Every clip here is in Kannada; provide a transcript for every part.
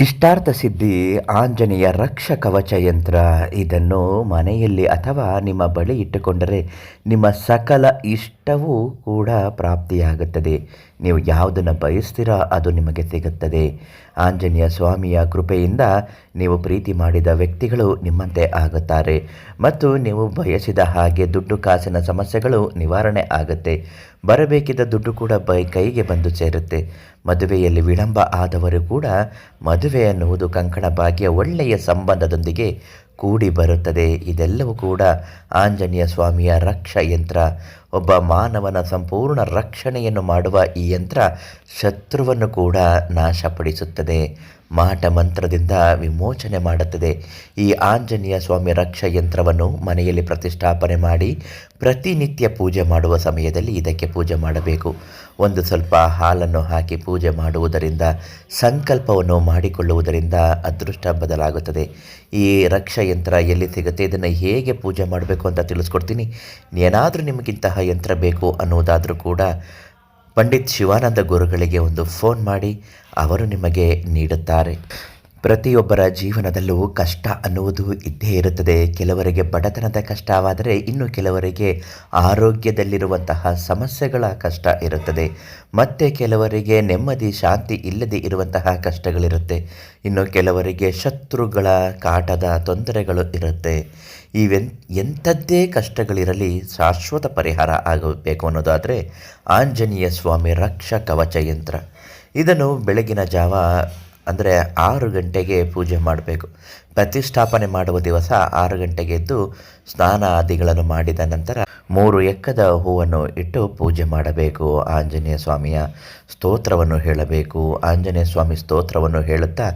ಇಷ್ಟಾರ್ಥ ಸಿದ್ಧಿ ಆಂಜನೇಯ ರಕ್ಷ ಕವಚ ಯಂತ್ರ. ಇದನ್ನು ಮನೆಯಲ್ಲಿ ಅಥವಾ ನಿಮ್ಮ ಬಳಿ ಇಟ್ಟುಕೊಂಡರೆ ನಿಮ್ಮ ಸಕಲ ಇಷ್ಟವೂ ಕೂಡ ಪ್ರಾಪ್ತಿಯಾಗುತ್ತದೆ. ನೀವು ಯಾವುದನ್ನು ಬಯಸ್ತೀರೋ ಅದು ನಿಮಗೆ ಸಿಗುತ್ತದೆ. ಆಂಜನೇಯ ಸ್ವಾಮಿಯ ಕೃಪೆಯಿಂದ ನೀವು ಪ್ರೀತಿ ಮಾಡಿದ ವ್ಯಕ್ತಿಗಳು ನಿಮ್ಮಂತೆ ಆಗುತ್ತಾರೆ ಮತ್ತು ನೀವು ಬಯಸಿದ ಹಾಗೆ ದುಡ್ಡು ಕಾಸಿನ ಸಮಸ್ಯೆಗಳು ನಿವಾರಣೆ ಆಗುತ್ತೆ. ಬರಬೇಕಿದ್ದ ದುಡ್ಡು ಕೂಡ ಕೈಗೆ ಬಂದು ಸೇರುತ್ತೆ. ಮದುವೆಯಲ್ಲಿ ವಿಳಂಬ ಆದವರು ಕೂಡ ಮದುವೆ ಅನ್ನುವುದು ಕಂಕಣ ಭಾಗ್ಯ ಒಳ್ಳೆಯ ಸಂಬಂಧದೊಂದಿಗೆ ಕೂಡಿ ಬರುತ್ತದೆ. ಇದೆಲ್ಲವೂ ಕೂಡ ಆಂಜನೇಯ ಸ್ವಾಮಿಯ ರಕ್ಷ ಯಂತ್ರ. ಒಬ್ಬ ಮಾನವನ ಸಂಪೂರ್ಣ ರಕ್ಷಣೆಯನ್ನು ಮಾಡುವ ಈ ಯಂತ್ರ ಶತ್ರುವನ್ನು ಕೂಡ ನಾಶಪಡಿಸುತ್ತದೆ, ಮಾಟ ಮಂತ್ರದಿಂದ ವಿಮೋಚನೆ ಮಾಡುತ್ತದೆ. ಈ ಆಂಜನೇಯ ಸ್ವಾಮಿ ರಕ್ಷ ಯಂತ್ರವನ್ನು ಮನೆಯಲ್ಲಿ ಪ್ರತಿಷ್ಠಾಪನೆ ಮಾಡಿ ಪ್ರತಿನಿತ್ಯ ಪೂಜೆ ಮಾಡುವ ಸಮಯದಲ್ಲಿ ಇದಕ್ಕೆ ಪೂಜೆ ಮಾಡಬೇಕು. ಒಂದು ಸ್ವಲ್ಪ ಹಾಲನ್ನು ಹಾಕಿ ಪೂಜೆ ಮಾಡುವುದರಿಂದ, ಸಂಕಲ್ಪವನ್ನು ಮಾಡಿಕೊಳ್ಳುವುದರಿಂದ ಅದೃಷ್ಟ ಬದಲಾಗುತ್ತದೆ. ಈ ರಕ್ಷ ಯಂತ್ರ ಎಲ್ಲಿ ಸಿಗುತ್ತೆ, ಇದನ್ನು ಹೇಗೆ ಪೂಜೆ ಮಾಡಬೇಕು ಅಂತ ತಿಳಿಸ್ಕೊಡ್ತೀನಿ. ಏನಾದರೂ ನಿಮಗಿಂತಹ ಯಂತ್ರ ಬೇಕು ಅನ್ನೋದಾದರೂ ಕೂಡ ಪಂಡಿತ್ ಶಿವಾನಂದ ಗುರುಗಳಿಗೆ ಒಂದು ಫೋನ್ ಮಾಡಿ, ಅವರು ನಿಮಗೆ ನೀಡುತ್ತಾರೆ. ಪ್ರತಿಯೊಬ್ಬರ ಜೀವನದಲ್ಲೂ ಕಷ್ಟ ಅನ್ನುವುದು ಇದ್ದೇ ಇರುತ್ತದೆ. ಕೆಲವರಿಗೆ ಬಡತನದ ಕಷ್ಟವಾದರೆ ಇನ್ನು ಕೆಲವರಿಗೆ ಆರೋಗ್ಯದಲ್ಲಿರುವಂತಹ ಸಮಸ್ಯೆಗಳ ಕಷ್ಟ ಇರುತ್ತದೆ. ಮತ್ತು ಕೆಲವರಿಗೆ ನೆಮ್ಮದಿ ಶಾಂತಿ ಇಲ್ಲದೆ ಇರುವಂತಹ ಕಷ್ಟಗಳಿರುತ್ತೆ. ಇನ್ನು ಕೆಲವರಿಗೆ ಶತ್ರುಗಳ ಕಾಟದ ತೊಂದರೆಗಳು ಇರುತ್ತೆ. ಎಂಥದ್ದೇ ಕಷ್ಟಗಳಿರಲಿ ಶಾಶ್ವತ ಪರಿಹಾರ ಆಗಬೇಕು ಅನ್ನೋದಾದರೆ ಆಂಜನೇಯ ಸ್ವಾಮಿ ರಕ್ಷ ಕವಚ ಯಂತ್ರ. ಇದನ್ನು ಬೆಳಗಿನ ಜಾವ ಅಂದರೆ 6 ಗಂಟೆಗೆ ಪೂಜೆ ಮಾಡಬೇಕು. ಪ್ರತಿಷ್ಠಾಪನೆ ಮಾಡುವ ದಿವಸ 6 ಗಂಟೆಗೆ ಎದ್ದು ಸ್ನಾನ ಆದಿಗಳನ್ನು ಮಾಡಿದ ನಂತರ 3 ಎಕ್ಕದ ಹೂವನ್ನು ಇಟ್ಟು ಪೂಜೆ ಮಾಡಬೇಕು. ಆಂಜನೇಯ ಸ್ವಾಮಿಯ ಸ್ತೋತ್ರವನ್ನು ಹೇಳಬೇಕು. ಆಂಜನೇಯ ಸ್ವಾಮಿ ಸ್ತೋತ್ರವನ್ನು ಹೇಳುತ್ತಾ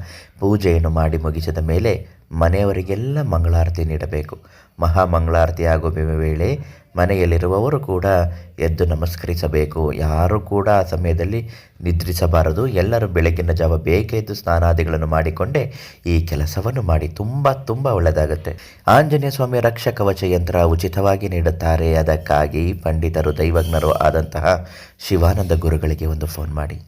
ಪೂಜೆಯನ್ನು ಮಾಡಿ ಮುಗಿಸಿದ ಮೇಲೆ ಮನೆಯವರಿಗೆಲ್ಲ ಮಂಗಳಾರತಿ ನೀಡಬೇಕು. ಮಹಾಮಂಗಳಾರತಿ ಆಗುವ ವೇಳೆ ಮನೆಯಲ್ಲಿರುವವರು ಕೂಡ ಎದ್ದು ನಮಸ್ಕರಿಸಬೇಕು. ಯಾರೂ ಕೂಡ ಆ ಸಮಯದಲ್ಲಿ ನಿದ್ರಿಸಬಾರದು. ಎಲ್ಲರೂ ಬೆಳಗಿನ ಜಾವ ಬೇಗ ಎದ್ದು ಸ್ನಾನಾದಿಗಳನ್ನು ಮಾಡಿಕೊಂಡೇ ಈ ಕೆಲಸವನ್ನು ಮಾಡಿ. ತುಂಬ ಒಳ್ಳೆಯದಾಗುತ್ತೆ. ಆಂಜನೇಯ ಸ್ವಾಮಿ ರಕ್ಷ ಕವಚ ಯಂತ್ರ ಉಚಿತವಾಗಿ ನೀಡುತ್ತಾರೆ. ಅದಕ್ಕಾಗಿ ಪಂಡಿತರು ದೈವಜ್ಞರು ಆದಂತಹ ಶಿವಾನಂದ ಗುರುಗಳಿಗೆ ಒಂದು ಫೋನ್ ಮಾಡಿ.